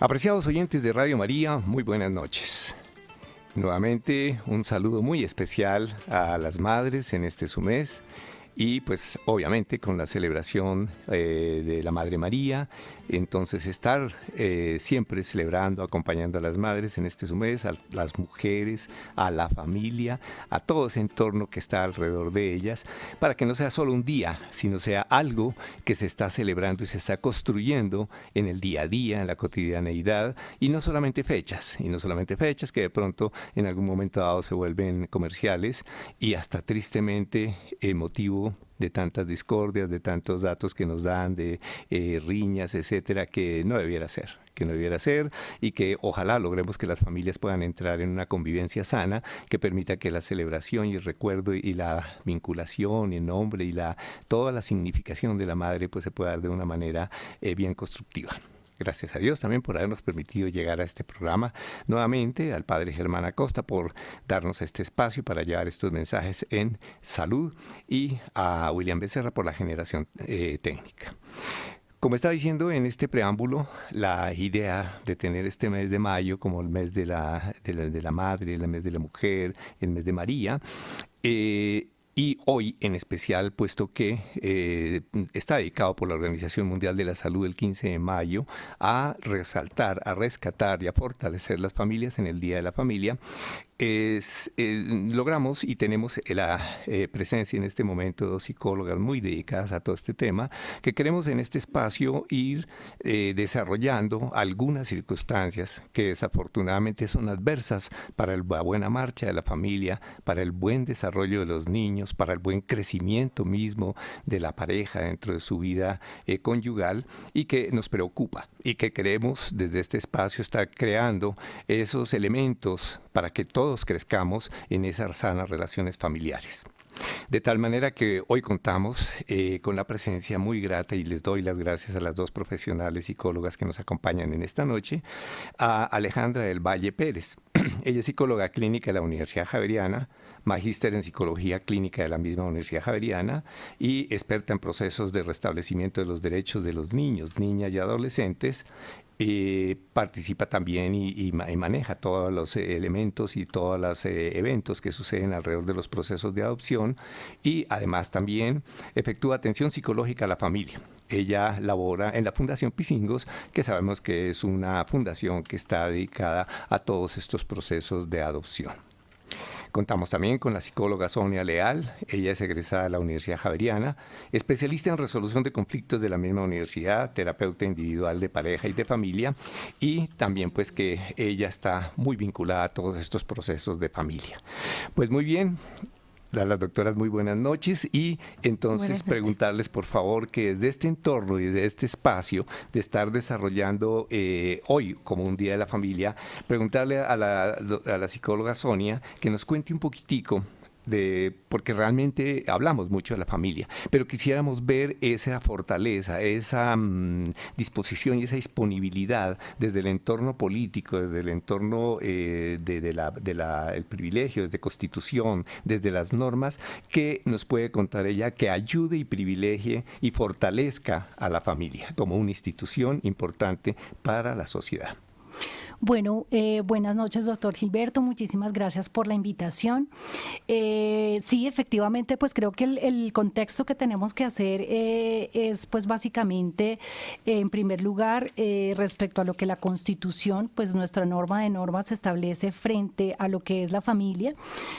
Apreciados oyentes de Radio María, muy buenas noches. Nuevamente un saludo muy especial a las madres en este su mes y pues obviamente con la celebración de la Madre María. Entonces estar siempre celebrando, acompañando a las madres en este su mes, a las mujeres, a la familia, a todo ese entorno que está alrededor de ellas, para que no sea solo un día, sino sea algo que se está celebrando y se está construyendo en el día a día, en la cotidianeidad, y no solamente fechas que de pronto en algún momento dado se vuelven comerciales y hasta tristemente motivo de tantas discordias, de tantos datos que nos dan, de riñas, etcétera, que no debiera ser y que ojalá logremos que las familias puedan entrar en una convivencia sana que permita que la celebración y el recuerdo y la vinculación y el nombre y toda la significación de la madre pues se pueda dar de una manera bien constructiva. Gracias a Dios también por habernos permitido llegar a este programa. Nuevamente al Padre Germán Acosta por darnos este espacio para llevar estos mensajes en salud y a William Becerra por la generación técnica. Como estaba diciendo en este preámbulo, la idea de tener este mes de mayo como el mes de la madre, el mes de la mujer, el mes de María, y hoy en especial, puesto que está dedicado por la Organización Mundial de la Salud el 15 de mayo a resaltar, a rescatar y a fortalecer las familias en el Día de la Familia, logramos y tenemos la presencia en este momento de dos psicólogas muy dedicadas a todo este tema, que queremos en este espacio ir desarrollando algunas circunstancias que desafortunadamente son adversas para la buena marcha de la familia, para el buen desarrollo de los niños, para el buen crecimiento mismo de la pareja dentro de su vida conyugal y que nos preocupa y que queremos desde este espacio estar creando esos elementos para que todos crezcamos en esas sanas relaciones familiares. De tal manera que hoy contamos con la presencia muy grata y les doy las gracias a las dos profesionales psicólogas que nos acompañan en esta noche, a Alejandra del Valle Pérez. Ella es psicóloga clínica de la Universidad Javeriana, magíster en psicología clínica de la misma Universidad Javeriana y experta en procesos de restablecimiento de los derechos de los niños, niñas y adolescentes. Participa también y maneja todos los elementos y todos los eventos que suceden alrededor de los procesos de adopción y además también efectúa atención psicológica a la familia. Ella labora en la Fundación Pisingos, que sabemos que es una fundación que está dedicada a todos estos procesos de adopción. Contamos también con la psicóloga Sonia Leal. Ella es egresada de la Universidad Javeriana, especialista en resolución de conflictos de la misma universidad, terapeuta individual de pareja y de familia, y también pues que ella está muy vinculada a todos estos procesos de familia. Pues muy bien. A las doctoras muy buenas noches y entonces preguntarles por favor que desde este entorno y de este espacio de estar desarrollando hoy como un Día de la Familia, preguntarle a la psicóloga Sonia que nos cuente un poquitico porque realmente hablamos mucho de la familia, pero quisiéramos ver esa fortaleza, esa disposición y esa disponibilidad desde el entorno político, desde el entorno el privilegio, desde Constitución, desde las normas, que nos puede contar ella que ayude y privilegie y fortalezca a la familia como una institución importante para la sociedad. Bueno, buenas noches, doctor Gilberto. Muchísimas gracias por la invitación. Sí, efectivamente, pues creo que el contexto que tenemos que hacer es, pues básicamente, en primer lugar, respecto a lo que la Constitución, pues nuestra norma de normas establece frente a lo que es la familia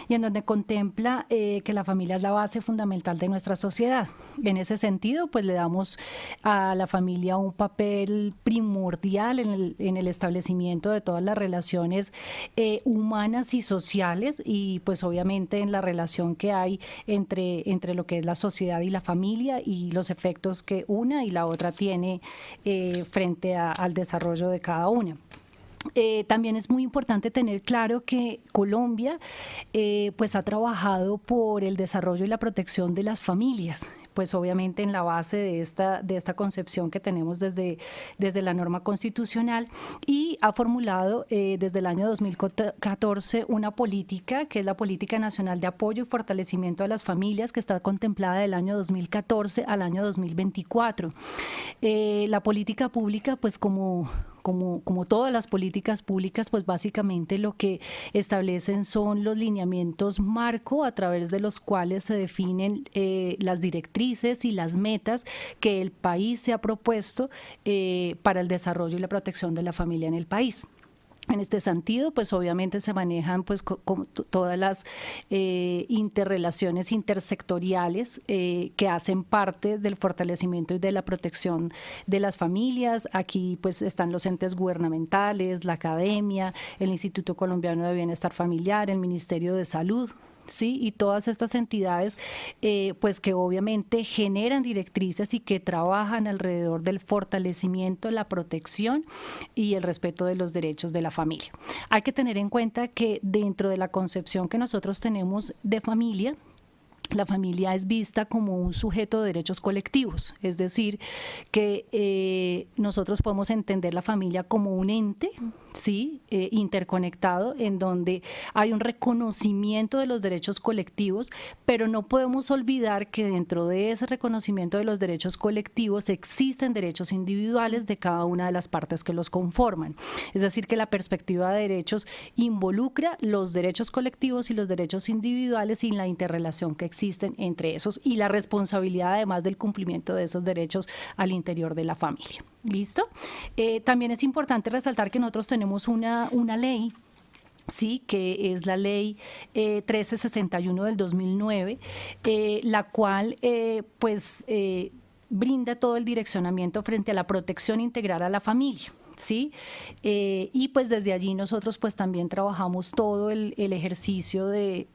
y en donde contempla que la familia es la base fundamental de nuestra sociedad. En ese sentido, pues le damos a la familia un papel primordial en el establecimiento de todas las relaciones humanas y sociales y pues obviamente en la relación que hay entre lo que es la sociedad y la familia y los efectos que una y la otra tiene frente al desarrollo de cada una. También es muy importante tener claro que Colombia pues ha trabajado por el desarrollo y la protección de las familias, pues obviamente en la base de esta concepción que tenemos desde la norma constitucional y ha formulado desde el año 2014 una política que es la Política Nacional de Apoyo y Fortalecimiento a las Familias que está contemplada del año 2014 al año 2024. La política pública pues como como todas las políticas públicas, pues básicamente lo que establecen son los lineamientos marco a través de los cuales se definen las directrices y las metas que el país se ha propuesto para el desarrollo y la protección de la familia en el país. En este sentido, pues obviamente se manejan pues todas las interrelaciones intersectoriales que hacen parte del fortalecimiento y de la protección de las familias. Aquí pues están los entes gubernamentales, la academia, el Instituto Colombiano de Bienestar Familiar, el Ministerio de Salud. Sí, y todas estas entidades pues que obviamente generan directrices y que trabajan alrededor del fortalecimiento, la protección y el respeto de los derechos de la familia. Hay que tener en cuenta que dentro de la concepción que nosotros tenemos de familia, la familia es vista como un sujeto de derechos colectivos, es decir, que nosotros podemos entender la familia como un ente, ¿sí? Interconectado, en donde hay un reconocimiento de los derechos colectivos, pero no podemos olvidar que dentro de ese reconocimiento de los derechos colectivos existen derechos individuales de cada una de las partes que los conforman. Es decir, que la perspectiva de derechos involucra los derechos colectivos y los derechos individuales y la interrelación que existen entre esos y la responsabilidad además del cumplimiento de esos derechos al interior de la familia. ¿Listo? También es importante resaltar que nosotros tenemos una ley, sí, que es la ley 1361 del 2009, la cual brinda todo el direccionamiento frente a la protección integral a la familia. ¿Sí? Y pues desde allí nosotros pues también trabajamos todo el ejercicio de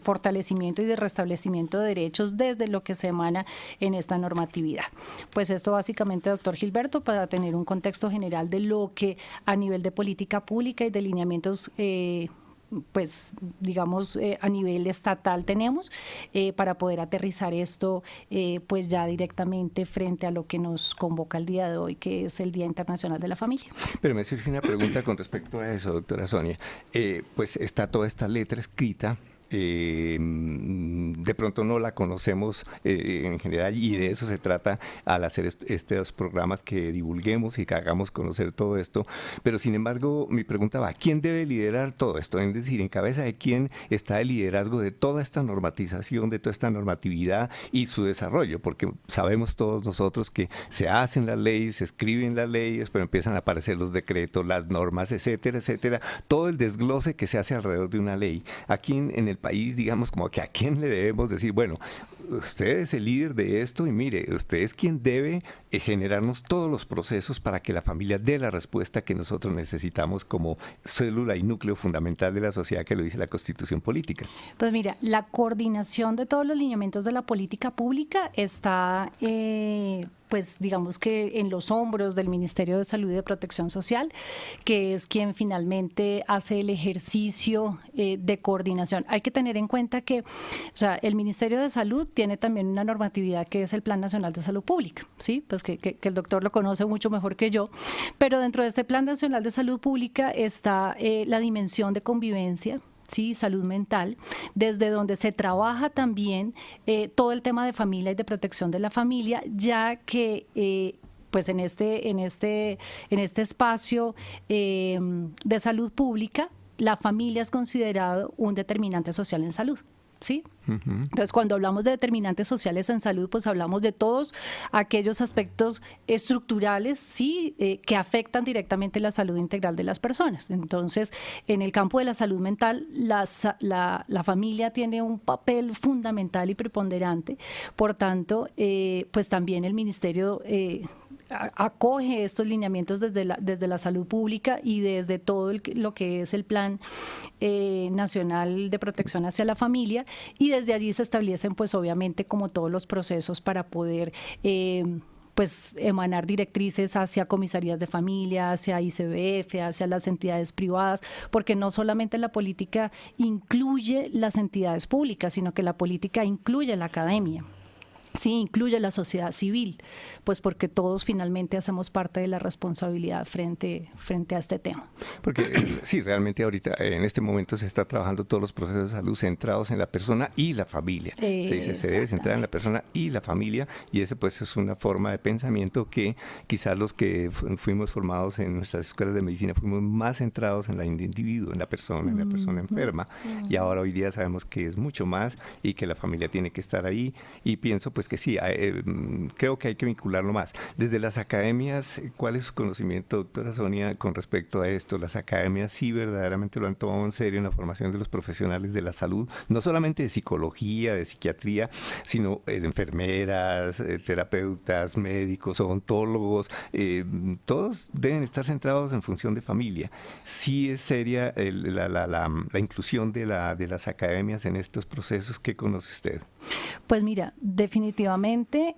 fortalecimiento y de restablecimiento de derechos desde lo que se emana en esta normatividad. Pues esto básicamente, doctor Gilberto, para tener un contexto general de lo que a nivel de política pública y de lineamientos pues digamos a nivel estatal tenemos para poder aterrizar esto pues ya directamente frente a lo que nos convoca el día de hoy, que es el Día Internacional de la Familia. Pero me surge una pregunta con respecto a eso, doctora Sonia. Pues está toda esta letra escrita. De pronto no la conocemos en general y de eso se trata al hacer estos programas, que divulguemos y que hagamos conocer todo esto, pero sin embargo mi pregunta va: ¿quién debe liderar todo esto? Es decir, ¿en cabeza de quién está el liderazgo de toda esta normatización, de toda esta normatividad y su desarrollo? Porque sabemos todos nosotros que se hacen las leyes, se escriben las leyes, pero empiezan a aparecer los decretos, las normas, etcétera, etcétera, todo el desglose que se hace alrededor de una ley. Aquí en el país, digamos, como que a quién le debemos decir, bueno, usted es el líder de esto y mire, usted es quien debe generarnos todos los procesos para que la familia dé la respuesta que nosotros necesitamos como célula y núcleo fundamental de la sociedad, que lo dice la Constitución Política. Pues mira, la coordinación de todos los lineamientos de la política pública está pues digamos que en los hombros del Ministerio de Salud y de Protección Social, que es quien finalmente hace el ejercicio de coordinación. Hay que tener en cuenta que, o sea, el Ministerio de Salud tiene también una normatividad que es el Plan Nacional de Salud Pública, ¿sí? Pues que el doctor lo conoce mucho mejor que yo, pero dentro de este Plan Nacional de Salud Pública está la dimensión de convivencia, sí, salud mental, desde donde se trabaja también todo el tema de familia y de protección de la familia, ya que pues en este espacio de salud pública, la familia es considerado un determinante social en salud. ¿Sí? Entonces, cuando hablamos de determinantes sociales en salud, pues hablamos de todos aquellos aspectos estructurales, sí, que afectan directamente la salud integral de las personas. Entonces, en el campo de la salud mental, la familia tiene un papel fundamental y preponderante. Por tanto, pues también el Ministerio acoge estos lineamientos desde la salud pública y desde todo lo que es el Plan Nacional de Protección hacia la Familia, y desde allí se establecen pues obviamente como todos los procesos para poder pues emanar directrices hacia comisarías de familia, hacia ICBF, hacia las entidades privadas, porque no solamente la política incluye las entidades públicas, sino que la política incluye la academia. Sí, incluye la sociedad civil, pues porque todos finalmente hacemos parte de la responsabilidad frente a este tema. Porque sí, realmente ahorita, en este momento se está trabajando todos los procesos de salud centrados en la persona y la familia. Se dice, se debe centrar en la persona y la familia, y ese pues es una forma de pensamiento que quizás los que fuimos formados en nuestras escuelas de medicina fuimos más centrados en el individuo, en la persona enferma, y ahora hoy día sabemos que es mucho más y que la familia tiene que estar ahí, y pienso pues que sí, creo que hay que vincularlo más. Desde las academias, ¿cuál es su conocimiento, doctora Sonia, con respecto a esto? Las academias sí verdaderamente lo han tomado en serio en la formación de los profesionales de la salud, no solamente de psicología, de psiquiatría, sino de enfermeras, terapeutas, médicos, odontólogos, todos deben estar centrados en función de familia. Sí es seria la inclusión de las academias en estos procesos. ¿Qué conoce usted? Pues mira, definitivamente,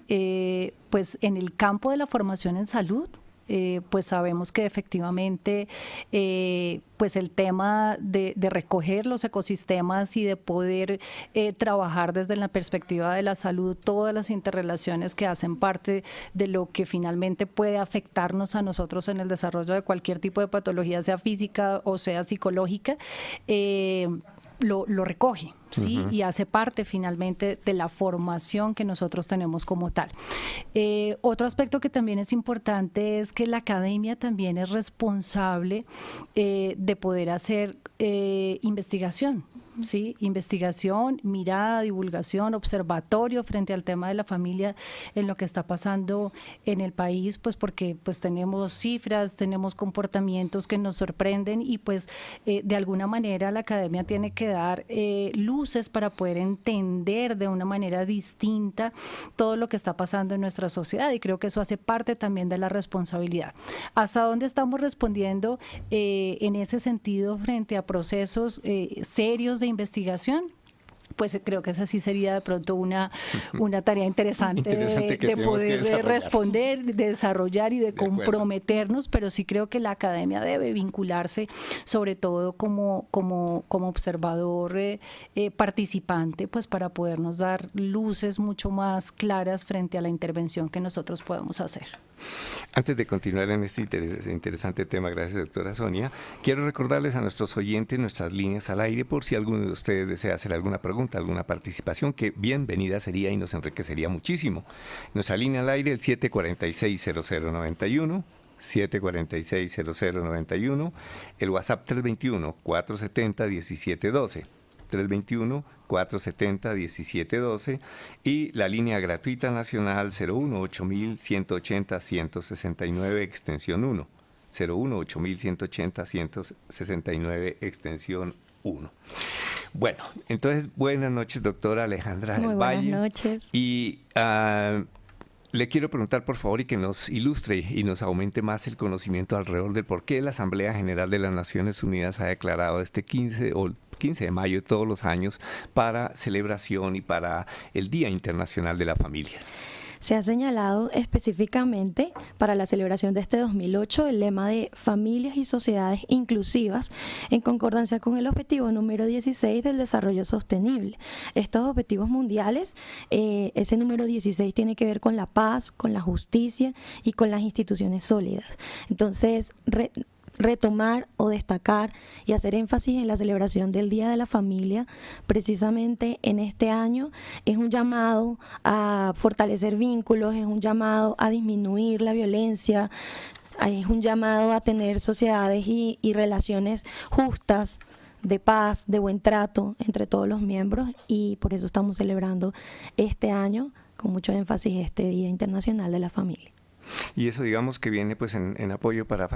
pues en el campo de la formación en salud, pues sabemos que efectivamente pues el tema de recoger los ecosistemas y de poder trabajar desde la perspectiva de la salud todas las interrelaciones que hacen parte de lo que finalmente puede afectarnos a nosotros en el desarrollo de cualquier tipo de patología, sea física o sea psicológica, lo recoge, ¿sí? Y hace parte finalmente de la formación que nosotros tenemos como tal. Otro aspecto que también es importante es que la academia también es responsable de poder hacer investigación, ¿sí? Investigación, mirada, divulgación, observatorio frente al tema de la familia en lo que está pasando en el país, pues porque pues tenemos cifras, tenemos comportamientos que nos sorprenden y pues de alguna manera la academia tiene que dar luces para poder entender de una manera distinta todo lo que está pasando en nuestra sociedad, y creo que eso hace parte también de la responsabilidad. ¿Hasta dónde estamos respondiendo en ese sentido frente a procesos serios de investigación? Pues creo que esa sí sería de pronto una tarea interesante de poder responder, de desarrollar y de comprometernos, pero sí creo que la academia debe vincularse, sobre todo como observador participante, pues para podernos dar luces mucho más claras frente a la intervención que nosotros podemos hacer. Antes de continuar en este interesante tema, gracias doctora Sonia, quiero recordarles a nuestros oyentes nuestras líneas al aire por si alguno de ustedes desea hacer alguna pregunta, alguna participación, que bienvenida sería y nos enriquecería muchísimo. Nuestra línea al aire, el 746-0091. 746-0091, el WhatsApp 321-470-1712, 321-470-1712 y la línea gratuita nacional 018-180-169 extensión 1, 018-180-169 extensión 1. Bueno, entonces buenas noches, doctora Alejandra del Valle. Buenas noches. Y le quiero preguntar, por favor, y que nos ilustre y nos aumente más el conocimiento alrededor del por qué la Asamblea General de las Naciones Unidas ha declarado este 15 de mayo de todos los años para celebración y para el Día Internacional de la Familia. Se ha señalado específicamente para la celebración de este 2008 el lema de familias y sociedades inclusivas en concordancia con el objetivo número 16 del desarrollo sostenible. Estos objetivos mundiales, ese número 16 tiene que ver con la paz, con la justicia y con las instituciones sólidas. Entonces, retomar o destacar y hacer énfasis en la celebración del Día de la Familia precisamente en este año es un llamado a fortalecer vínculos, es un llamado a disminuir la violencia, es un llamado a tener sociedades y relaciones justas, de paz, de buen trato entre todos los miembros, y por eso estamos celebrando este año con mucho énfasis este Día Internacional de la Familia. Y eso digamos que viene pues en apoyo para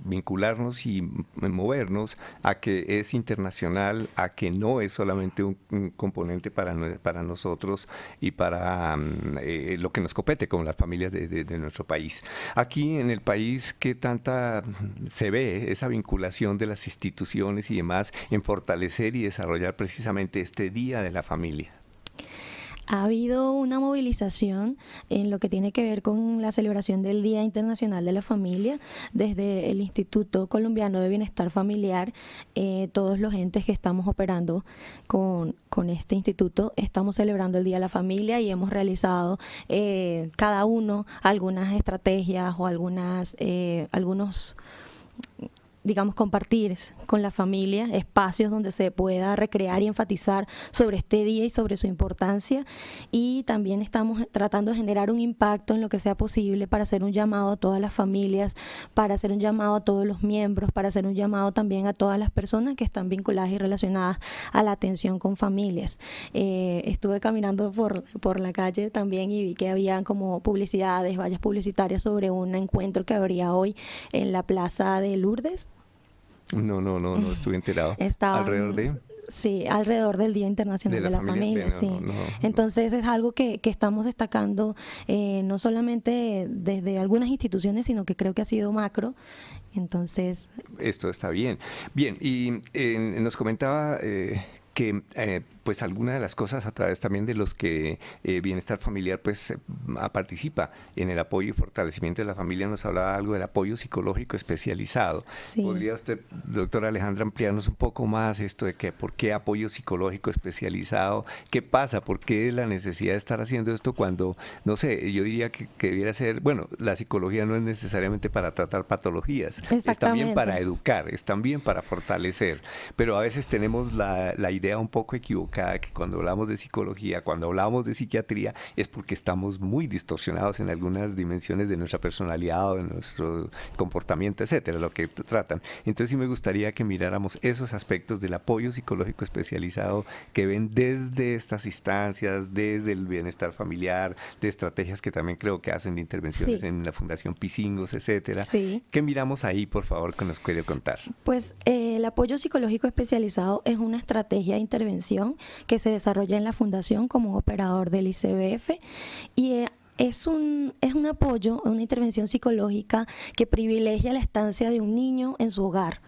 vincularnos y movernos a que es internacional, a que no es solamente un componente para nosotros y para lo que nos compete como las familias de nuestro país. Aquí en el país, ¿qué tanta se ve esa vinculación de las instituciones y demás en fortalecer y desarrollar precisamente este Día de la Familia? Ha habido una movilización en lo que tiene que ver con la celebración del Día Internacional de la Familia. Desde el Instituto Colombiano de Bienestar Familiar, todos los entes que estamos operando con este instituto estamos celebrando el Día de la Familia y hemos realizado cada uno algunas estrategias o algunos digamos, compartir con la familia espacios donde se pueda recrear y enfatizar sobre este día y sobre su importancia, y también estamos tratando de generar un impacto en lo que sea posible para hacer un llamado a todas las familias, para hacer un llamado a todos los miembros, para hacer un llamado también a todas las personas que están vinculadas y relacionadas a la atención con familias. Estuve caminando por la calle también y vi que había como publicidades, vallas publicitarias sobre un encuentro que habría hoy en la Plaza de Lourdes. No estuve enterado. ¿Alrededor de? Sí, alrededor del Día Internacional de la Familia. Sí. Entonces es algo que estamos destacando no solamente desde algunas instituciones, sino que creo que ha sido macro. Entonces... Esto está bien. Bien, y nos comentaba... que pues alguna de las cosas a través también de los que Bienestar Familiar pues participa en el apoyo y fortalecimiento de la familia, nos hablaba algo del apoyo psicológico especializado. Sí. ¿Podría usted, doctora Alejandra, ampliarnos un poco más esto de que por qué apoyo psicológico especializado? ¿Qué pasa? ¿Por qué la necesidad de estar haciendo esto cuando, no sé, yo diría que debiera ser, bueno, la psicología no es necesariamente para tratar patologías, es también para educar, es también para fortalecer, pero a veces tenemos la idea un poco equivocada que cuando hablamos de psicología, cuando hablamos de psiquiatría, es porque estamos muy distorsionados en algunas dimensiones de nuestra personalidad o de nuestro comportamiento, etcétera, lo que tratan. Entonces sí me gustaría que miráramos esos aspectos del apoyo psicológico especializado que ven desde estas instancias, desde el bienestar familiar, de estrategias que también creo que hacen de intervenciones en la Fundación Pisingos, etcétera. Sí. ¿Qué miramos ahí, por favor, que nos quiere contar? Pues el apoyo psicológico especializado es una estrategia de intervención que se desarrolla en la Fundación como un operador del ICBF, y es un apoyo, una intervención psicológica que privilegia la estancia de un niño en su hogar,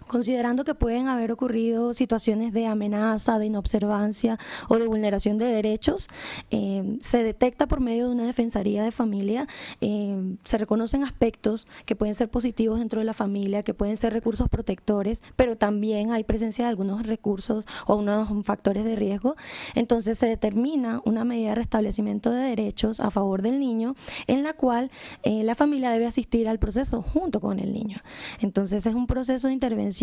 considerando que pueden haber ocurrido situaciones de amenaza, de inobservancia o de vulneración de derechos. Se detecta por medio de una defensoría de familia, se reconocen aspectos que pueden ser positivos dentro de la familia, que pueden ser recursos protectores, pero también hay presencia de algunos recursos o unos factores de riesgo. Entonces se determina una medida de restablecimiento de derechos a favor del niño, en la cual la familia debe asistir al proceso junto con el niño. Entonces es un proceso de intervención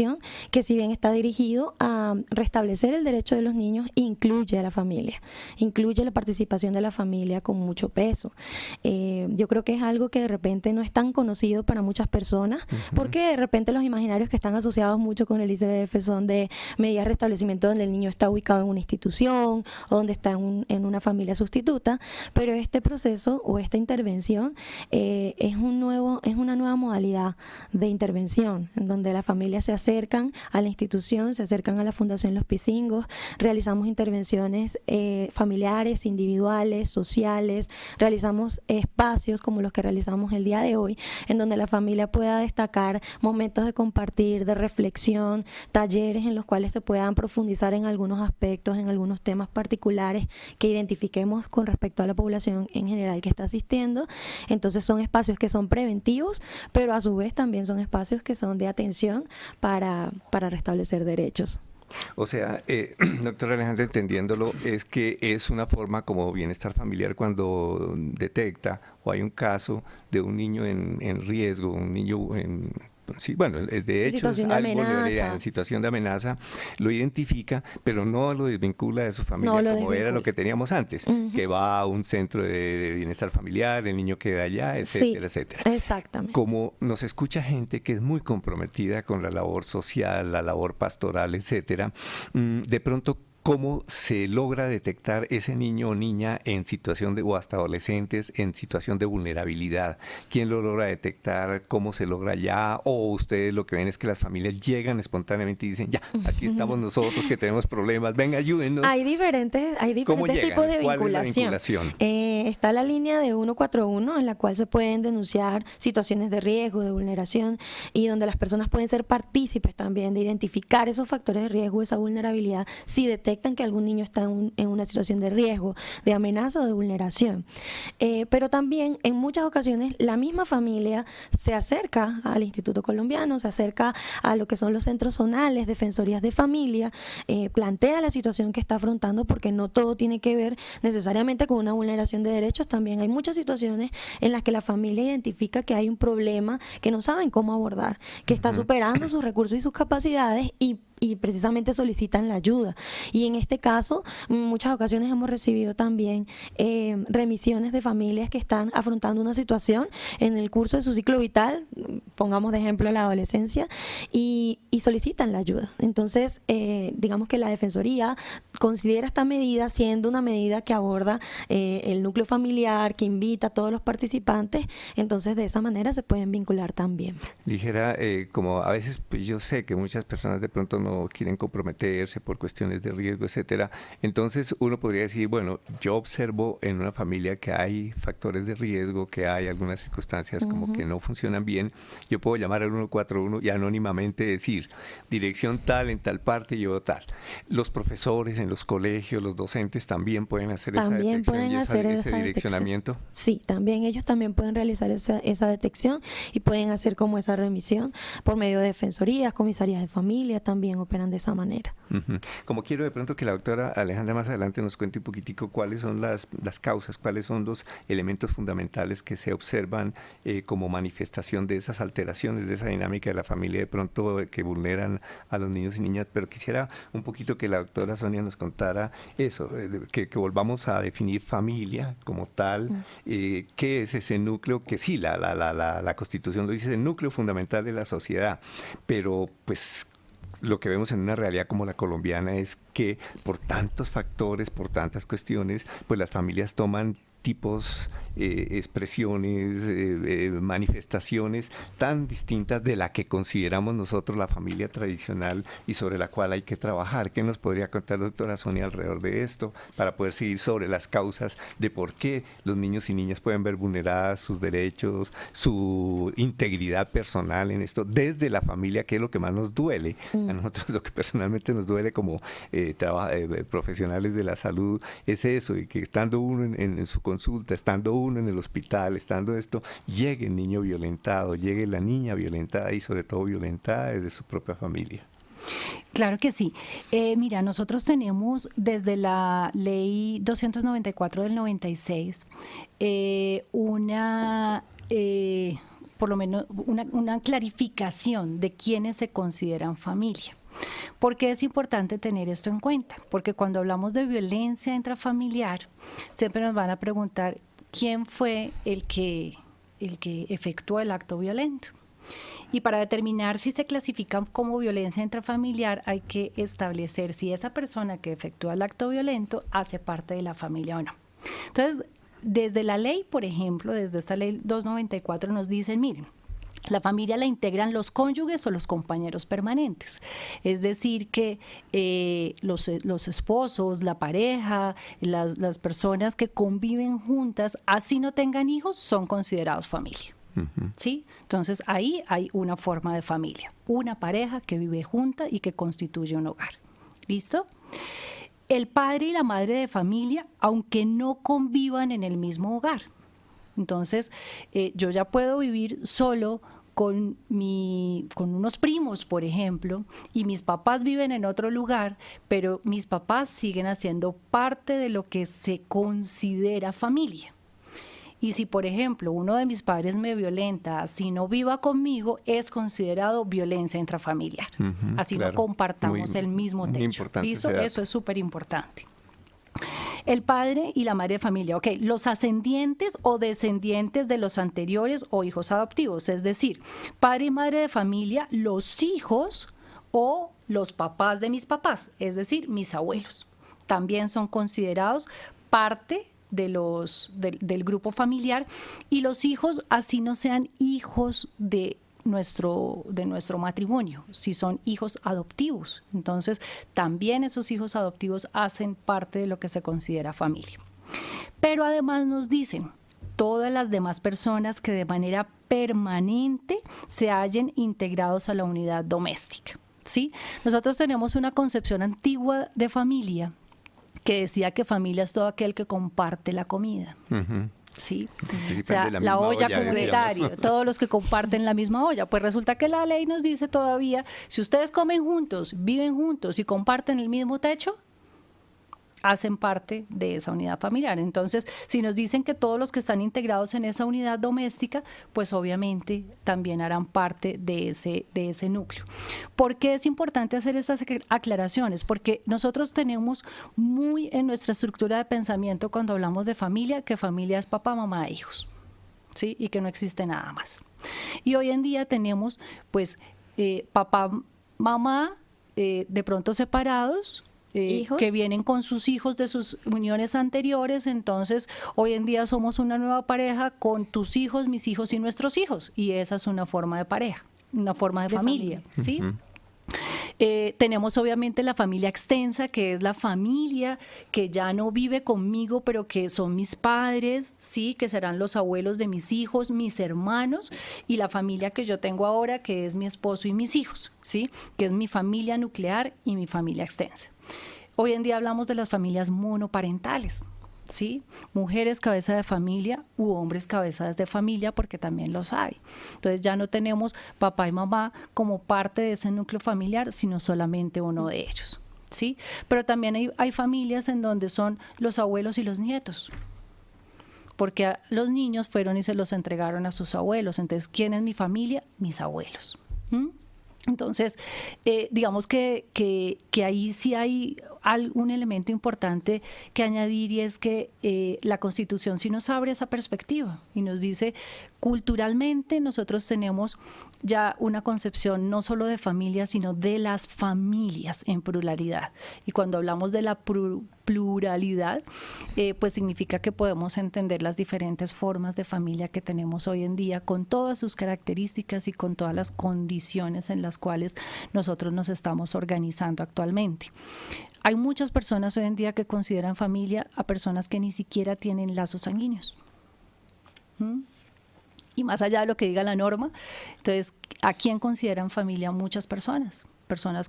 que, si bien está dirigido a restablecer el derecho de los niños, incluye a la familia, incluye la participación de la familia con mucho peso. Yo creo que es algo que de repente no es tan conocido para muchas personas, porque de repente los imaginarios que están asociados mucho con el ICBF son de medidas de restablecimiento donde el niño está ubicado en una institución o donde está en una familia sustituta, pero este proceso o esta intervención es una nueva modalidad de intervención, en donde la familia se acercan a la institución, se acercan a la Fundación Los Pisingos, realizamos intervenciones familiares, individuales, sociales, realizamos espacios como los que realizamos el día de hoy, en donde la familia pueda destacar momentos de compartir, de reflexión, talleres en los cuales se puedan profundizar en algunos aspectos, en algunos temas particulares que identifiquemos con respecto a la población en general que está asistiendo. Entonces son espacios que son preventivos, pero a su vez también son espacios que son de atención para restablecer derechos. O sea, doctora Alejandra, entendiéndolo, es que es una forma como Bienestar Familiar cuando detecta o hay un caso de un niño en riesgo, un niño en... Sí, bueno, de hecho es algo en situación de amenaza, lo identifica, pero no lo desvincula de su familia, como era lo que teníamos antes, que va a un centro de bienestar familiar, el niño queda allá, etcétera, etcétera. Exactamente. Como nos escucha gente que es muy comprometida con la labor social, la labor pastoral, etcétera, de pronto, ¿cómo se logra detectar ese niño o niña en situación de, o hasta adolescentes, en situación de vulnerabilidad? ¿Quién lo logra detectar? ¿Cómo se logra ya? ¿O ustedes lo que ven es que las familias llegan espontáneamente y dicen, ya, aquí estamos nosotros que tenemos problemas, venga, ayúdennos? Hay diferentes tipos de vinculación. ¿Cuál es la vinculación? Está la línea de 141, en la cual se pueden denunciar situaciones de riesgo, de vulneración, y donde las personas pueden ser partícipes también de identificar esos factores de riesgo, esa vulnerabilidad, si detectan detectan que algún niño está en una situación de riesgo, de amenaza o de vulneración. Pero también en muchas ocasiones la misma familia se acerca al Instituto Colombiano, se acerca a lo que son los centros zonales, defensorías de familia, plantea la situación que está afrontando, porque no todo tiene que ver necesariamente con una vulneración de derechos. También hay muchas situaciones en las que la familia identifica que hay un problema que no saben cómo abordar, que está superando sus recursos y sus capacidades, y precisamente solicitan la ayuda. Y en este caso, en muchas ocasiones hemos recibido también remisiones de familias que están afrontando una situación en el curso de su ciclo vital, pongamos de ejemplo la adolescencia, y solicitan la ayuda. Entonces, digamos que la Defensoría considera esta medida siendo una medida que aborda el núcleo familiar, que invita a todos los participantes. Entonces, de esa manera se pueden vincular también. Dijera, como a veces pues yo sé que muchas personas de pronto no quieren comprometerse por cuestiones de riesgo, etcétera. Entonces uno podría decir, bueno, yo observo en una familia que hay factores de riesgo, que hay algunas circunstancias como que no funcionan bien. Yo puedo llamar al 141 y anónimamente decir, dirección tal, en tal parte, yo tal. Los profesores en los colegios, los docentes también pueden hacer También esa detección pueden y hacer ese esa direccionamiento. detección. Sí, también ellos también pueden realizar esa detección y pueden hacer como esa remisión por medio de defensorías, comisarías de familia, también operan de esa manera. Como quiero de pronto que la doctora Alejandra más adelante nos cuente un poquitico cuáles son las causas, cuáles son los elementos fundamentales que se observan como manifestación de esas alteraciones, de esa dinámica de la familia de pronto que vulneran a los niños y niñas, pero quisiera un poquito que la doctora Sonia nos contara eso, que volvamos a definir familia como tal, qué es ese núcleo, que sí, la Constitución lo dice, el núcleo fundamental de la sociedad, pero pues lo que vemos en una realidad como la colombiana es que por tantos factores, por tantas cuestiones, pues las familias toman tipos, expresiones, manifestaciones tan distintas de la que consideramos nosotros la familia tradicional y sobre la cual hay que trabajar. ¿Qué nos podría contar, doctora Sonia, alrededor de esto para poder seguir sobre las causas de por qué los niños y niñas pueden ver vulneradas sus derechos, su integridad personal en esto, desde la familia, que es lo que más nos duele? A nosotros lo que personalmente nos duele como profesionales de la salud es eso, y que estando uno en su consulta, estando uno en el hospital, estando esto, llegue el niño violentado, llegue la niña violentada y sobre todo violentada desde su propia familia. Claro que sí. Mira, nosotros tenemos desde la ley 294 del 96 por lo menos una clarificación de quiénes se consideran familia. ¿Por qué es importante tener esto en cuenta? Porque cuando hablamos de violencia intrafamiliar, siempre nos van a preguntar quién fue el que efectuó el acto violento. Y para determinar si se clasifica como violencia intrafamiliar hay que establecer si esa persona que efectúa el acto violento hace parte de la familia o no. Entonces, desde la ley, por ejemplo, desde esta ley 294 nos dicen, miren, la familia la integran los cónyuges o los compañeros permanentes. Es decir, que los esposos, la pareja, las personas que conviven juntas, así no tengan hijos, son considerados familia. ¿Sí? Entonces ahí hay una forma de familia, una pareja que vive junta y que constituye un hogar. ¿Listo? El padre y la madre de familia, aunque no convivan en el mismo hogar. Entonces, yo ya puedo vivir solo con unos primos, por ejemplo, y mis papás viven en otro lugar, pero mis papás siguen haciendo parte de lo que se considera familia. Y si, por ejemplo, uno de mis padres me violenta, así no viva conmigo, es considerado violencia intrafamiliar. Así claro, no compartamos el mismo techo. ¿Listo? Eso es súper importante. El padre y la madre de familia, ok, los ascendientes o descendientes de los anteriores o hijos adoptivos, es decir, padre y madre de familia, los hijos o los papás de mis papás, es decir, mis abuelos, también son considerados parte del grupo familiar, y los hijos, así no sean hijos de nuestro matrimonio, si son hijos adoptivos. Entonces, también esos hijos adoptivos hacen parte de lo que se considera familia. Pero además nos dicen, todas las demás personas que de manera permanente se hallen integrados a la unidad doméstica. ¿sí? Nosotros tenemos una concepción antigua de familia que decía que familia es todo aquel que comparte la comida. Sí, o sea, la olla comunitaria, todos los que comparten la misma olla. Pues resulta que la ley nos dice todavía, si ustedes comen juntos, viven juntos y comparten el mismo techo, hacen parte de esa unidad familiar. Entonces, si nos dicen que todos los que están integrados en esa unidad doméstica, pues obviamente también harán parte de ese núcleo. ¿Por qué es importante hacer estas aclaraciones? Porque nosotros tenemos muy en nuestra estructura de pensamiento cuando hablamos de familia, que familia es papá, mamá e hijos, ¿sí? Y que no existe nada más. Y hoy en día tenemos, pues, papá, mamá, de pronto separados, que vienen con sus hijos de sus uniones anteriores. Entonces hoy en día somos una nueva pareja con tus hijos, mis hijos y nuestros hijos, y esa es una forma de pareja, una forma de familia, ¿sí? Tenemos obviamente la familia extensa, que es la familia que ya no vive conmigo, pero que son mis padres, sí, que serán los abuelos de mis hijos, mis hermanos, y la familia que yo tengo ahora, que es mi esposo y mis hijos, sí, que es mi familia nuclear y mi familia extensa. Hoy en día hablamos de las familias monoparentales, ¿sí? Mujeres cabeza de familia u hombres cabezas de familia, porque también los hay. Entonces ya no tenemos papá y mamá como parte de ese núcleo familiar, sino solamente uno de ellos, ¿sí? Pero también hay familias en donde son los abuelos y los nietos, porque los niños fueron y se los entregaron a sus abuelos. Entonces, ¿quién es mi familia? Mis abuelos. Entonces, digamos que ahí sí hay un elemento importante que añadir, y es que la Constitución sí nos abre esa perspectiva y nos dice, culturalmente nosotros tenemos ya una concepción no solo de familia, sino de las familias en pluralidad. Y cuando hablamos de la pluralidad, pues significa que podemos entender las diferentes formas de familia que tenemos hoy en día, con todas sus características y con todas las condiciones en las cuales nosotros nos estamos organizando actualmente. Hay muchas personas hoy en día que consideran familia a personas que ni siquiera tienen lazos sanguíneos. Y más allá de lo que diga la norma, entonces, ¿a quién consideran familia? Muchas personas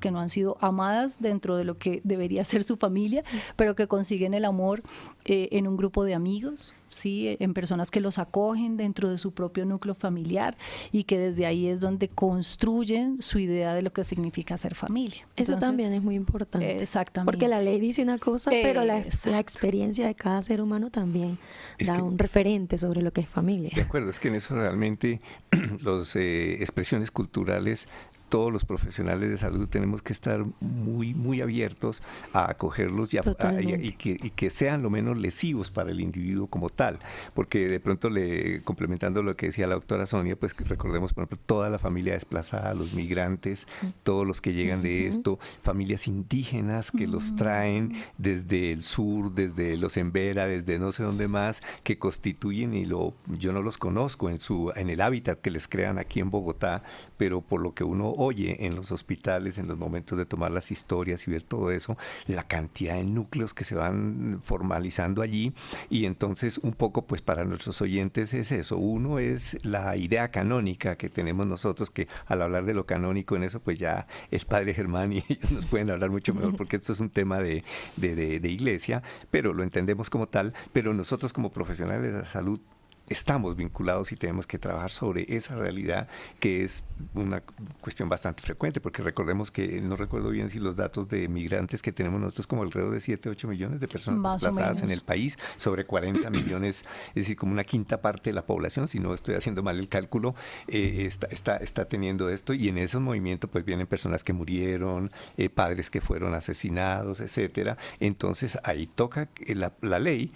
que no han sido amadas dentro de lo que debería ser su familia, pero que consiguen el amor en un grupo de amigos, ¿sí? En personas que los acogen dentro de su propio núcleo familiar, y que desde ahí es donde construyen su idea de lo que significa ser familia. Eso también es muy importante. Exactamente. Porque la ley dice una cosa, pero la experiencia de cada ser humano también da un referente sobre lo que es familia. De acuerdo, es que en eso realmente las expresiones culturales, todos los profesionales de salud tenemos que estar muy, muy abiertos a acogerlos y que sean lo menos lesivos para el individuo como tal. Porque de pronto, complementando lo que decía la doctora Sonia, pues recordemos, por ejemplo, toda la familia desplazada, los migrantes, todos los que llegan de esto, familias indígenas que los traen desde el sur, desde los Embera, desde no sé dónde más, que constituyen, yo no los conozco en el hábitat que les crean aquí en Bogotá, pero por lo que uno oye en los hospitales, en los momentos de tomar las historias y ver todo eso, la cantidad de núcleos que se van formalizando allí. Y entonces un poco, pues para nuestros oyentes es eso. Uno es la idea canónica que tenemos nosotros, que al hablar de lo canónico en eso, pues ya es Padre Germán y ellos nos pueden hablar mucho mejor, porque esto es un tema de iglesia, pero lo entendemos como tal. Pero nosotros como profesionales de la salud estamos vinculados y tenemos que trabajar sobre esa realidad, que es una cuestión bastante frecuente, porque recordemos que, no recuerdo bien si los datos de migrantes que tenemos nosotros, como alrededor de 7, 8 millones de personas más desplazadas en el país, sobre 40 millones, es decir, como una quinta parte de la población, si no estoy haciendo mal el cálculo, está teniendo esto, y en esos movimientos pues vienen personas que murieron, padres que fueron asesinados, etcétera. Entonces ahí toca la ley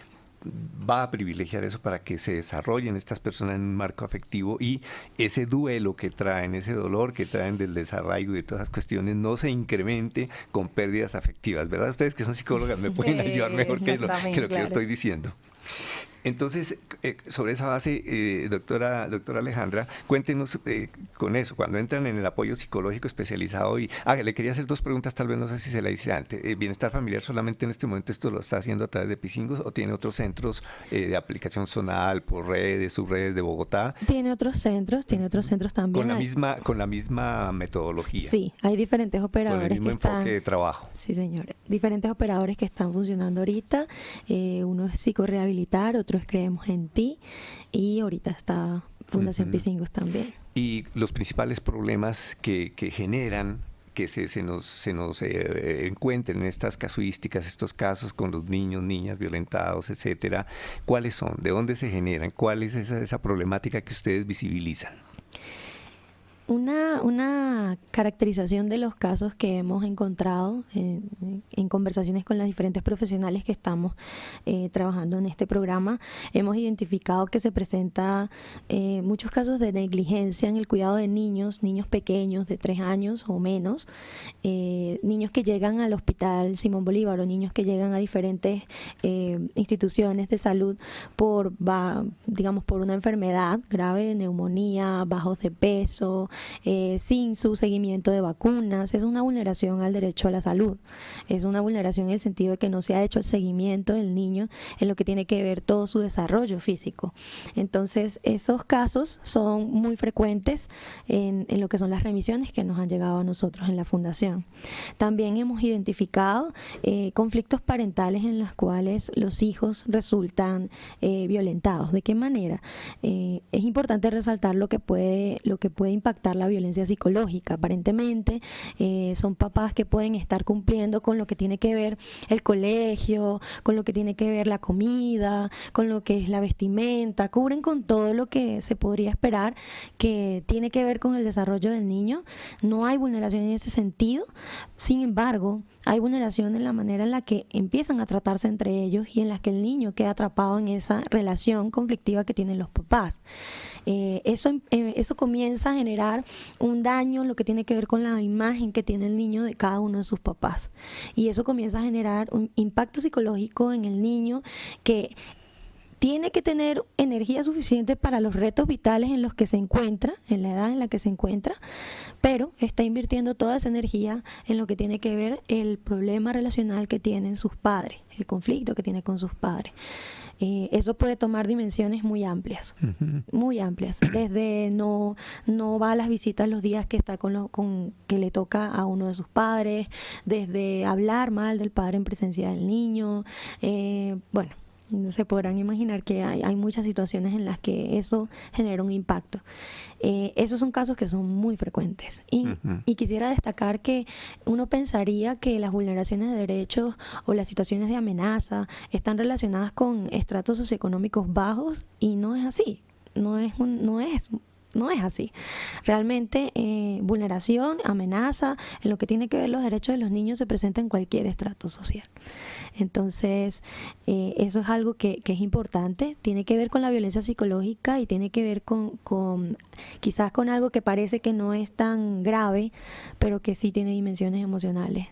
va a privilegiar eso para que se desarrollen estas personas en un marco afectivo, y ese duelo que traen, ese dolor que traen del desarraigo y de todas las cuestiones no se incremente con pérdidas afectivas, ¿verdad? Ustedes que son psicólogas me pueden ayudar mejor que lo que yo estoy diciendo. Entonces, sobre esa base, doctora Alejandra, cuéntenos con eso, cuando entran en el apoyo psicológico especializado y... le quería hacer dos preguntas, tal vez no sé si se la hice antes. ¿Bienestar familiar solamente en este momento esto lo está haciendo a través de Pisingos o tiene otros centros de aplicación zonal por redes, subredes de Bogotá? Tiene otros centros también. Con la misma metodología. Sí, hay diferentes operadores. Con el mismo enfoque de trabajo. Sí, señor. Diferentes operadores que están funcionando ahorita. Uno es psicorehabilitar, otro es Creemos en Ti y ahorita está Fundación Pisingos también. Y los principales problemas que generan que se nos encuentren en estas casuísticas, estos casos con los niños, niñas violentados, etcétera, ¿cuáles son? ¿De dónde se generan? ¿Cuál es esa problemática que ustedes visibilizan? Una caracterización de los casos que hemos encontrado en conversaciones con las diferentes profesionales que estamos trabajando en este programa, hemos identificado que se presenta muchos casos de negligencia en el cuidado de niños pequeños de 3 años o menos, niños que llegan al Hospital Simón Bolívar o niños que llegan a diferentes instituciones de salud por una enfermedad grave, neumonía, bajos de peso, sin su seguimiento de vacunas. Es una vulneración al derecho a la salud, es una vulneración en el sentido de que no se ha hecho el seguimiento del niño en lo que tiene que ver todo su desarrollo físico. Entonces esos casos son muy frecuentes en lo que son las remisiones que nos han llegado a nosotros en la fundación. También hemos identificado conflictos parentales en los cuales los hijos resultan violentados. ¿De qué manera? Es importante resaltar lo que puede impactar la violencia psicológica. Aparentemente son papás que pueden estar cumpliendo con lo que tiene que ver el colegio, con lo que tiene que ver la comida, con lo que es la vestimenta, cubren con todo lo que se podría esperar que tiene que ver con el desarrollo del niño. No hay vulneración en ese sentido, sin embargo hay vulneración en la manera en la que empiezan a tratarse entre ellos y en la que el niño queda atrapado en esa relación conflictiva que tienen los papás. Eso comienza a generar un daño en lo que tiene que ver con la imagen que tiene el niño de cada uno de sus papás. Y eso comienza a generar un impacto psicológico en el niño que tiene que tener energía suficiente para los retos vitales en los que se encuentra, en la edad en la que se encuentra, pero está invirtiendo toda esa energía en lo que tiene que ver el problema relacional que tienen sus padres, el conflicto que tiene con sus padres. Eso puede tomar dimensiones muy amplias, desde no va a las visitas los días que está que le toca a uno de sus padres, desde hablar mal del padre en presencia del niño, se podrán imaginar que hay muchas situaciones en las que eso genera un impacto. Esos son casos que son muy frecuentes. Y quisiera destacar que uno pensaría que las vulneraciones de derechos o las situaciones de amenaza están relacionadas con estratos socioeconómicos bajos y no es así. No es así. Realmente vulneración, amenaza, en lo que tiene que ver los derechos de los niños se presenta en cualquier estrato social. Entonces, eso es algo que es importante, tiene que ver con la violencia psicológica y tiene que ver con quizás con algo que parece que no es tan grave, pero que sí tiene dimensiones emocionales.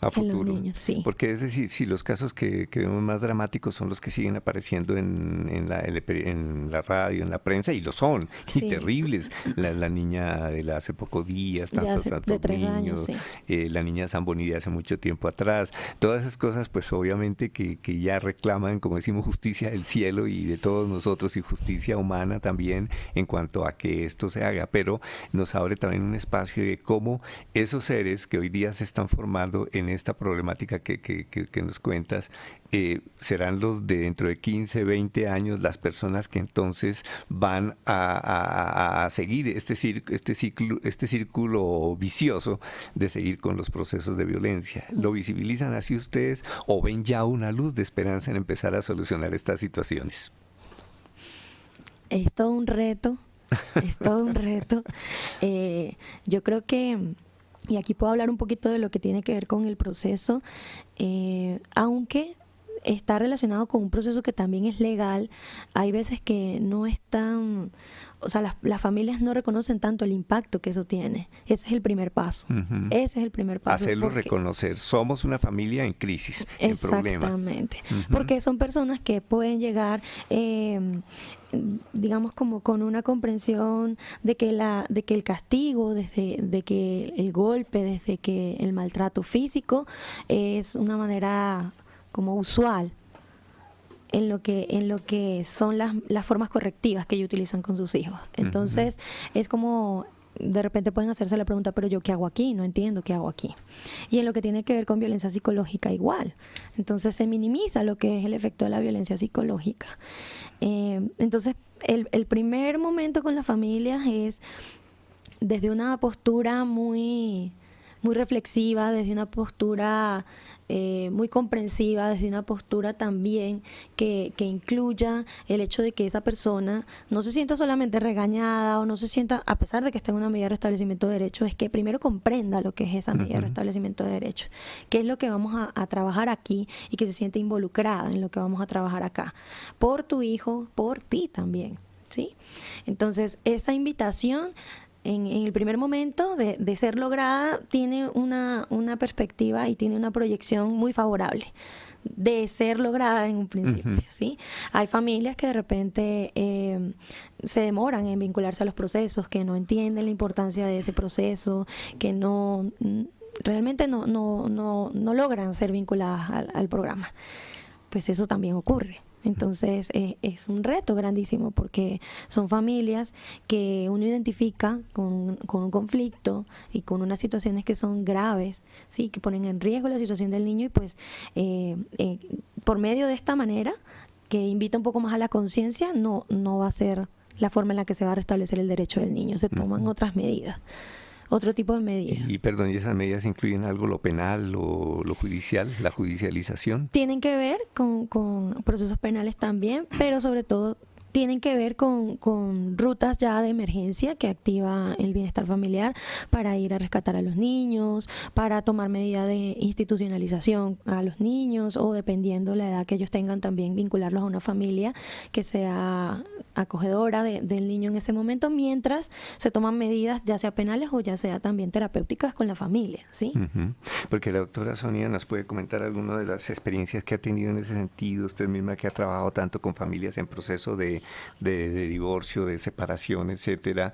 A futuro. En los niños, sí. Porque es decir, si los casos que vemos más dramáticos son los que siguen apareciendo en la radio, en la prensa, y lo son, sí. Y terribles. La niña de hace pocos días, tantos de 3 niños, años, sí. La niña Zamboni de hace mucho tiempo atrás, todas esas cosas pues obviamente que ya reclaman, como decimos, justicia del cielo y de todos nosotros y justicia humana también en cuanto a que esto se haga, pero nos abre también un espacio de cómo esos seres que hoy día se están formando en esta problemática que nos cuentas, serán los de dentro de 15, 20 años las personas que entonces van a seguir este círculo vicioso de seguir con los procesos de violencia. ¿Lo visibilizan así ustedes o ven ya una luz de esperanza en empezar a solucionar estas situaciones? Es todo un reto, yo creo que, y aquí puedo hablar un poquito de lo que tiene que ver con el proceso, aunque está relacionado con un proceso que también es legal, hay veces que no es tan, o sea, las familias no reconocen tanto el impacto que eso tiene. Ese es el primer paso. Ese es el primer paso. Hacerlo reconocer. Somos una familia en crisis, en problema. Exactamente. Porque son personas que pueden llegar, digamos, como con una comprensión de que el castigo, de que el golpe, desde que el maltrato físico es una manera como usual en lo que son las formas correctivas que ellos utilizan con sus hijos. Entonces, es como de repente pueden hacerse la pregunta, pero yo ¿qué hago aquí? No entiendo qué hago aquí. Y en lo que tiene que ver con violencia psicológica igual. Entonces se minimiza lo que es el efecto de la violencia psicológica. Entonces el primer momento con las familias es desde una postura muy reflexiva, desde una postura muy comprensiva, desde una postura también que incluya el hecho de que esa persona no se sienta solamente regañada o no se sienta, a pesar de que esté en una medida de restablecimiento de derechos, es que primero comprenda lo que es esa medida de restablecimiento de derechos, qué es lo que vamos a trabajar aquí y que se siente involucrada en lo que vamos a trabajar acá, por tu hijo, por ti también, ¿sí? Entonces, esa invitación en el primer momento de ser lograda tiene una perspectiva y tiene una proyección muy favorable de ser lograda en un principio, ¿sí? Hay familias que de repente se demoran en vincularse a los procesos, que no entienden la importancia de ese proceso, que realmente no logran ser vinculadas al programa. Pues eso también ocurre. Entonces es un reto grandísimo porque son familias que uno identifica con un conflicto y con unas situaciones que son graves, ¿sí? Que ponen en riesgo la situación del niño y pues por medio de esta manera que invita un poco más a la conciencia no va a ser la forma en la que se va a restablecer el derecho del niño, se toman otras medidas. Otro tipo de medidas. Y perdón, ¿y esas medidas incluyen algo lo penal o lo judicial, la judicialización? Tienen que ver con procesos penales también, pero sobre todo tienen que ver con rutas ya de emergencia que activa el bienestar familiar para ir a rescatar a los niños, para tomar medidas de institucionalización a los niños o dependiendo la edad que ellos tengan también vincularlos a una familia que sea acogedora del niño en ese momento mientras se toman medidas ya sea penales o ya sea también terapéuticas con la familia, ¿sí? Porque la doctora Sonia nos puede comentar alguna de las experiencias que ha tenido en ese sentido, usted misma que ha trabajado tanto con familias en proceso de divorcio, de separación, etcétera.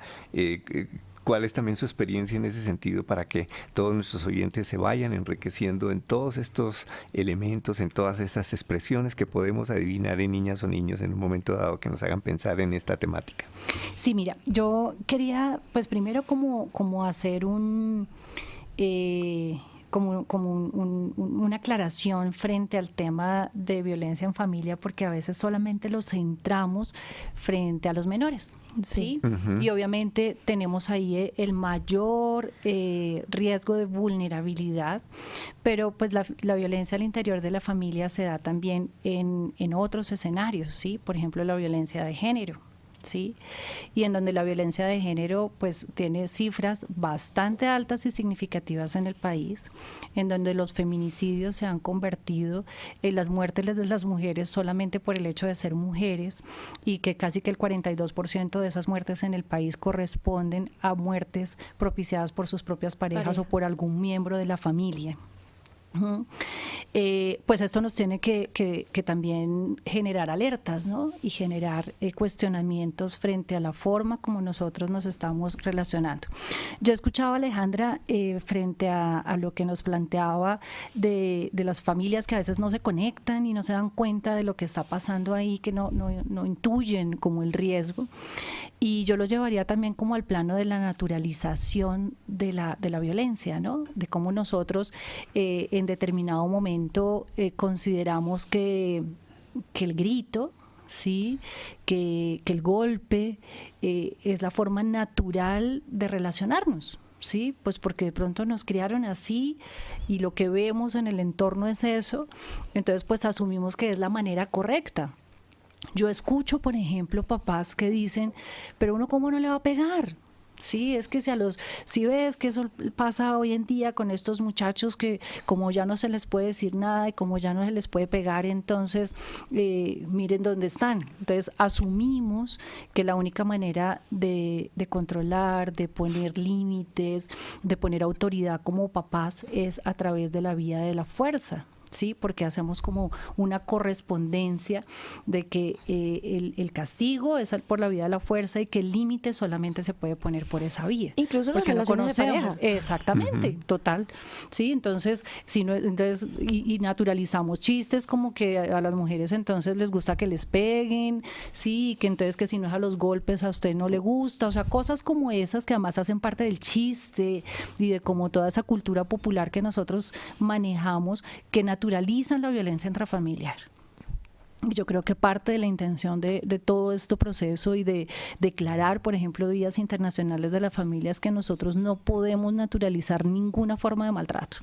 ¿Cuál es también su experiencia en ese sentido para que todos nuestros oyentes se vayan enriqueciendo en todos estos elementos, en todas estas expresiones que podemos adivinar en niñas o niños en un momento dado que nos hagan pensar en esta temática? Sí, mira, yo quería pues primero como hacer una aclaración frente al tema de violencia en familia, porque a veces solamente lo centramos frente a los menores, ¿sí? Y obviamente tenemos ahí el mayor riesgo de vulnerabilidad, pero pues la violencia al interior de la familia se da también en otros escenarios, ¿sí? Por ejemplo, la violencia de género, ¿sí? Y en donde la violencia de género pues tiene cifras bastante altas y significativas en el país, en donde los feminicidios se han convertido en las muertes de las mujeres solamente por el hecho de ser mujeres y que casi que el 42% de esas muertes en el país corresponden a muertes propiciadas por sus propias parejas o por algún miembro de la familia. Pues esto nos tiene que también generar alertas, ¿no? Y generar cuestionamientos frente a la forma como nosotros nos estamos relacionando. Yo escuchaba a Alejandra frente a lo que nos planteaba de las familias que a veces no se conectan y no se dan cuenta de lo que está pasando ahí, que no intuyen como el riesgo. Y yo los llevaría también como al plano de la naturalización de la violencia, ¿no? De cómo nosotros en determinado momento consideramos que el grito, ¿sí? que el golpe es la forma natural de relacionarnos. Sí, pues porque de pronto nos criaron así y lo que vemos en el entorno es eso, entonces pues asumimos que es la manera correcta. Yo escucho, por ejemplo, papás que dicen, pero uno cómo no le va a pegar, Sí, es que si ves que eso pasa hoy en día con estos muchachos que como ya no se les puede decir nada y como ya no se les puede pegar, entonces miren dónde están. Entonces asumimos que la única manera de controlar, de poner límites, de poner autoridad como papás es a través de la vía de la fuerza. Sí, porque hacemos como una correspondencia de que el castigo es por la vía de la fuerza y que el límite solamente se puede poner por esa vía. Incluso las porque relaciones de pareja. Exactamente, total. Sí, entonces, si no, entonces y naturalizamos chistes como que a las mujeres entonces les gusta que les peguen, sí, que entonces que si no es a los golpes a usted no le gusta, o sea, cosas como esas que además hacen parte del chiste y de como toda esa cultura popular que nosotros manejamos, que naturalizan la violencia intrafamiliar. Yo creo que parte de la intención de todo este proceso y de declarar, por ejemplo, días internacionales de la familia es que nosotros no podemos naturalizar ninguna forma de maltrato.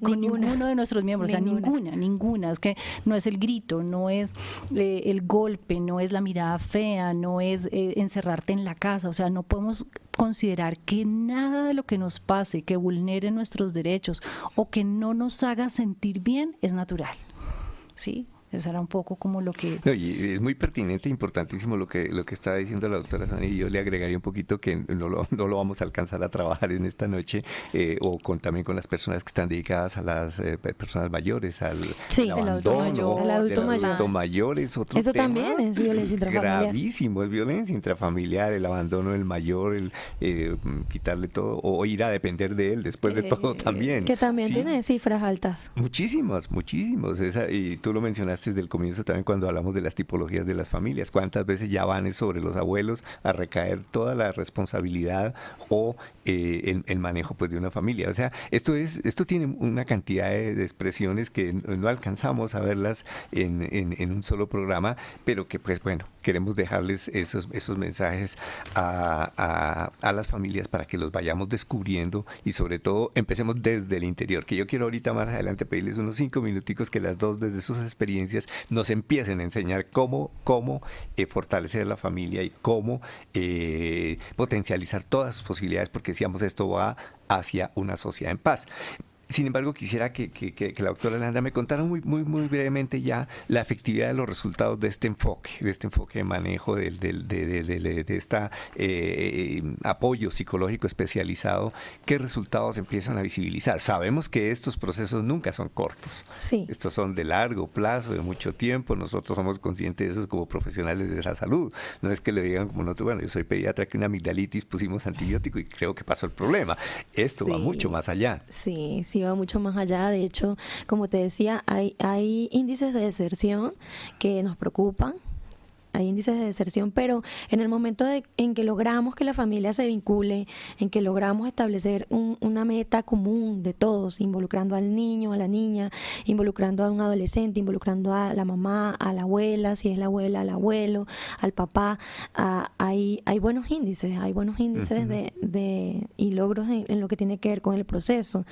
Con ninguno de nuestros miembros, o sea, ninguna, es que no es el grito, no es el golpe, no es la mirada fea, no es encerrarte en la casa, o sea, no podemos considerar que nada de lo que nos pase, que vulnere nuestros derechos o que no nos haga sentir bien es natural, ¿sí? Eso era un poco como lo que... No, y es muy pertinente, importantísimo lo que estaba diciendo la doctora Sonia, y yo le agregaría un poquito que no lo vamos a alcanzar a trabajar en esta noche, también con las personas que están dedicadas a las personas mayores, al abandono, el adulto mayor. Es otro Eso tema también es violencia intrafamiliar. gravísimo, es violencia intrafamiliar, el abandono del mayor, el quitarle todo, o ir a depender de él después de todo también. Que también Sí. tiene cifras altas. Muchísimos. Y tú lo mencionaste desde el comienzo también cuando hablamos de las tipologías de las familias. ¿Cuántas veces ya van sobre los abuelos a recaer toda la responsabilidad o el manejo pues de una familia? O sea, esto tiene una cantidad de expresiones que no alcanzamos a verlas en un solo programa, pero que pues bueno, queremos dejarles esos mensajes a las familias para que los vayamos descubriendo y sobre todo empecemos desde el interior, que yo quiero ahorita más adelante pedirles unos 5 minuticos que las dos desde sus experiencias nos empiecen a enseñar cómo fortalecer la familia y cómo potencializar todas sus posibilidades, porque decíamos esto va hacia una sociedad en paz. Sin embargo, quisiera que la doctora Landa me contara muy brevemente ya la efectividad de los resultados de este enfoque de manejo de este apoyo psicológico especializado. ¿Qué resultados empiezan a visibilizar? Sabemos que estos procesos nunca son cortos. Sí. Estos son de largo plazo, de mucho tiempo. Nosotros somos conscientes de eso como profesionales de la salud. No es que le digan como nosotros, bueno, yo soy pediatra, que una amigdalitis pusimos antibiótico y creo que pasó el problema. Esto va mucho más allá. Sí, va mucho más allá. De hecho, como te decía, hay índices de deserción que nos preocupan. Hay índices de deserción, pero en el momento en que logramos que la familia se vincule, en que logramos establecer una meta común de todos, involucrando al niño, a la niña, involucrando a un adolescente, involucrando a la mamá, a la abuela, si es la abuela, al abuelo, al papá, hay buenos índices, y logros en lo que tiene que ver con el proceso.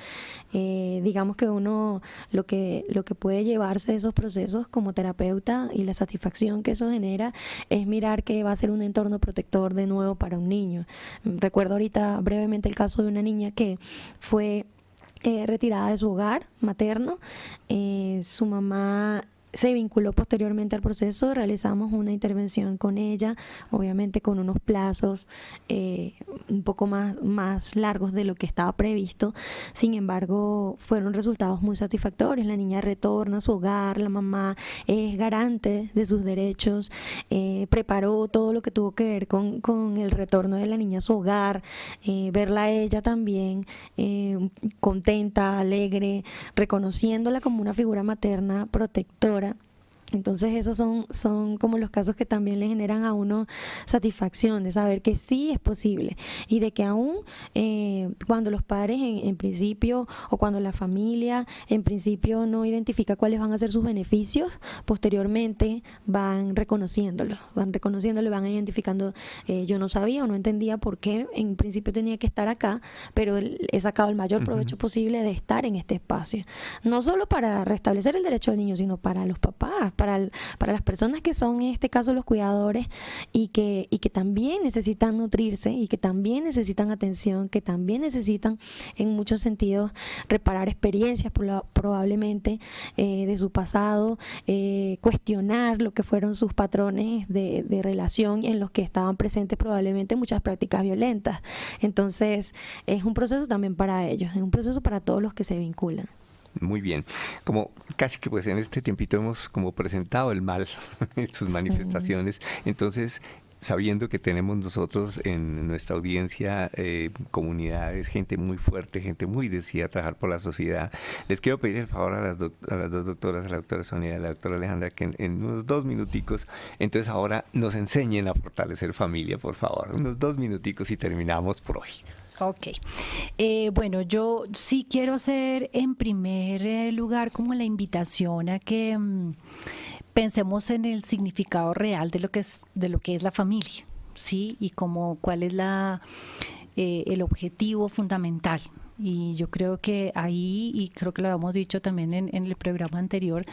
Digamos que uno lo que puede llevarse de esos procesos como terapeuta y la satisfacción que eso genera es mirar que va a ser un entorno protector de nuevo para un niño. Recuerdo ahorita brevemente el caso de una niña que fue retirada de su hogar materno. Su mamá se vinculó posteriormente al proceso, realizamos una intervención con ella, obviamente con unos plazos un poco más largos de lo que estaba previsto. Sin embargo, fueron resultados muy satisfactorios. La niña retorna a su hogar, la mamá es garante de sus derechos, preparó todo lo que tuvo que ver con el retorno de la niña a su hogar, verla a ella también contenta, alegre, reconociéndola como una figura materna protectora. Entonces esos son como los casos que también le generan a uno satisfacción de saber que sí es posible y de que aún cuando los padres en principio o cuando la familia en principio no identifica cuáles van a ser sus beneficios, posteriormente van reconociéndolo, van identificando, yo no sabía o no entendía por qué en principio tenía que estar acá, pero he sacado el mayor provecho posible de estar en este espacio, no solo para restablecer el derecho del niño, sino para los papás, para las personas que son en este caso los cuidadores y que también necesitan nutrirse y que también necesitan atención, que también necesitan en muchos sentidos reparar experiencias probablemente de su pasado, cuestionar lo que fueron sus patrones de relación en los que estaban presentes probablemente muchas prácticas violentas. Entonces es un proceso también para ellos, es un proceso para todos los que se vinculan. Muy bien. Como casi que pues en este tiempito hemos como presentado el mal en sus manifestaciones, entonces sabiendo que tenemos nosotros en nuestra audiencia comunidades, gente muy fuerte, gente muy decidida a trabajar por la sociedad, les quiero pedir el favor a las dos doctoras, a la doctora Sonia y a la doctora Alejandra, que en unos 2 minuticos, entonces ahora nos enseñen a fortalecer familia, por favor. Unos 2 minuticos y terminamos por hoy. Ok. Bueno, yo sí quiero hacer en primer lugar como la invitación a que pensemos en el significado real de lo que es la familia, ¿sí? Y como cuál es el objetivo fundamental. Y yo creo que ahí, y creo que lo habíamos dicho también en el programa anterior,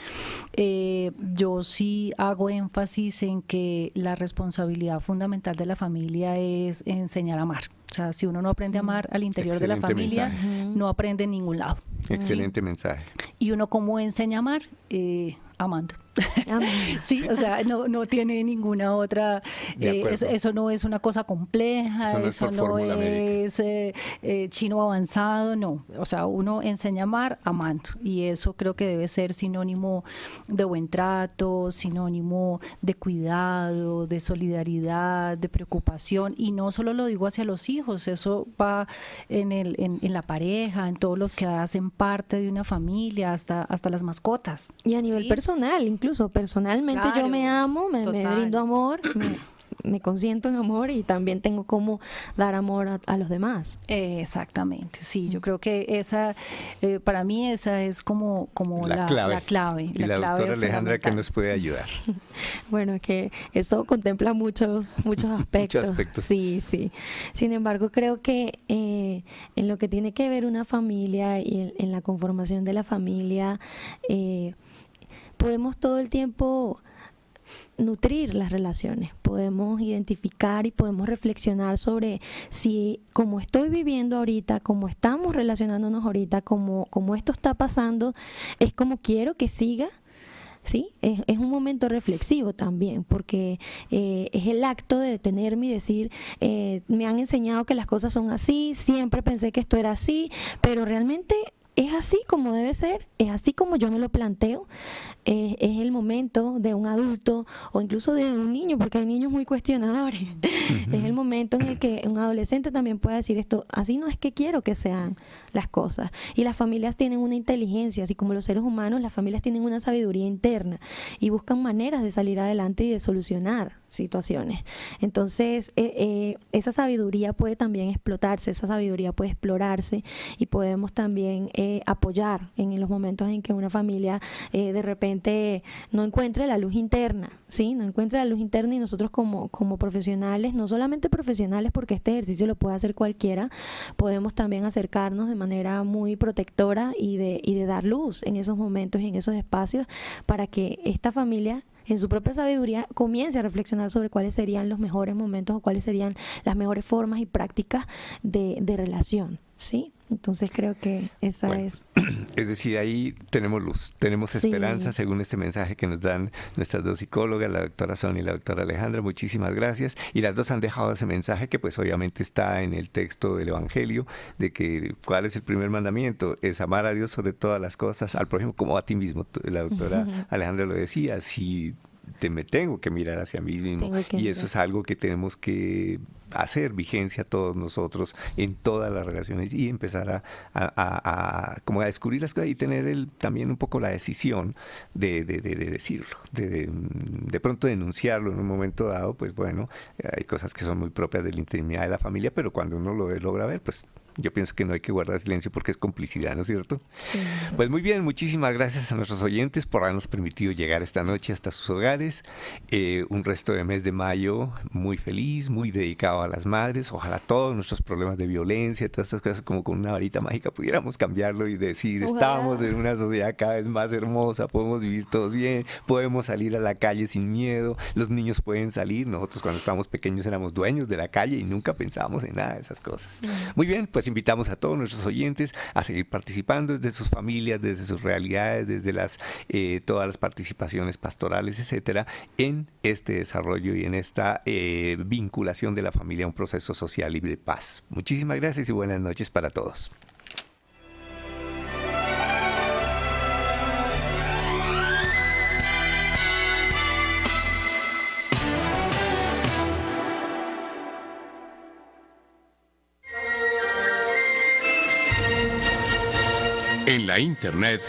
yo sí hago énfasis en que la responsabilidad fundamental de la familia es enseñar a amar. O sea, si uno no aprende a amar al interior de la familia, no aprende en ningún lado. Excelente mensaje. ¿Y uno cómo enseña a amar? Amando. Sí, o sea, no tiene ninguna otra, eso no es una cosa compleja, eso no es chino avanzado, no, o sea, uno enseña a amar amando, y eso creo que debe ser sinónimo de buen trato, sinónimo de cuidado, de solidaridad, de preocupación, y no solo lo digo hacia los hijos, eso va en la pareja, en todos los que hacen parte de una familia, hasta las mascotas. Y a nivel personal, incluso personalmente, claro, yo me amo, me brindo amor, me consiento en amor y también tengo cómo dar amor a los demás. Exactamente, sí, yo creo que esa, para mí esa es como la clave. Y la doctora Alejandra, que nos puede ayudar. Bueno, que eso contempla muchos aspectos. Sí. Sin embargo, creo que en lo que tiene que ver una familia y en la conformación de la familia, podemos todo el tiempo nutrir las relaciones, podemos identificar y podemos reflexionar sobre si como estoy viviendo ahorita, como estamos relacionándonos ahorita, como esto está pasando, es como quiero que siga. Sí, es un momento reflexivo también, porque es el acto de detenerme y decir, me han enseñado que las cosas son así, siempre pensé que esto era así, pero realmente es así como debe ser, es así como yo me lo planteo. Es el momento de un adulto o incluso de un niño, porque hay niños muy cuestionadores. Es el momento en el que un adolescente también puede decir esto, así no es que quiero que sean las cosas. Y las familias tienen una inteligencia, así como los seres humanos, las familias tienen una sabiduría interna y buscan maneras de salir adelante y de solucionar situaciones. Entonces, esa sabiduría puede también explotarse, esa sabiduría puede explorarse y podemos también apoyar en los momentos en que una familia de repente no encuentre la luz interna, ¿sí? No encuentre la luz interna, y nosotros como profesionales, no solamente profesionales, porque este ejercicio lo puede hacer cualquiera, podemos también acercarnos de manera muy protectora y de dar luz en esos momentos y en esos espacios para que esta familia en su propia sabiduría comience a reflexionar sobre cuáles serían los mejores momentos o cuáles serían las mejores formas y prácticas de relación, ¿sí? Entonces creo que esa es. Es decir, ahí tenemos luz, tenemos esperanza, según este mensaje que nos dan nuestras dos psicólogas, la doctora Sonia y la doctora Alejandra. Muchísimas gracias. Y las dos han dejado ese mensaje que pues obviamente está en el texto del Evangelio, de que ¿cuál es el primer mandamiento? Es amar a Dios sobre todas las cosas, al prójimo como a ti mismo. La doctora Alejandra lo decía, si me tengo que mirar hacia mí mismo, y eso es algo que tenemos que hacer vigencia todos nosotros en todas las relaciones y empezar como a descubrir las cosas y tener también un poco la decisión de decirlo, de pronto denunciarlo en un momento dado. Pues bueno, hay cosas que son muy propias de la intimidad de la familia, pero cuando uno lo logra ver, pues Yo pienso que no hay que guardar silencio porque es complicidad, ¿no es cierto? Sí. Pues muy bien, muchísimas gracias a nuestros oyentes por habernos permitido llegar esta noche hasta sus hogares. Un resto de mes de mayo muy feliz, muy dedicado a las madres. Ojalá todos nuestros problemas de violencia, todas estas cosas como con una varita mágica pudiéramos cambiarlo y decir, estamos en una sociedad cada vez más hermosa, podemos vivir todos bien, podemos salir a la calle sin miedo, los niños pueden salir. Nosotros cuando estábamos pequeños éramos dueños de la calle y nunca pensábamos en nada de esas cosas. Muy bien, pues invitamos a todos nuestros oyentes a seguir participando desde sus familias, desde sus realidades, desde todas las participaciones pastorales, etcétera, en este desarrollo y en esta vinculación de la familia a un proceso social y de paz. Muchísimas gracias y buenas noches para todos. En la internet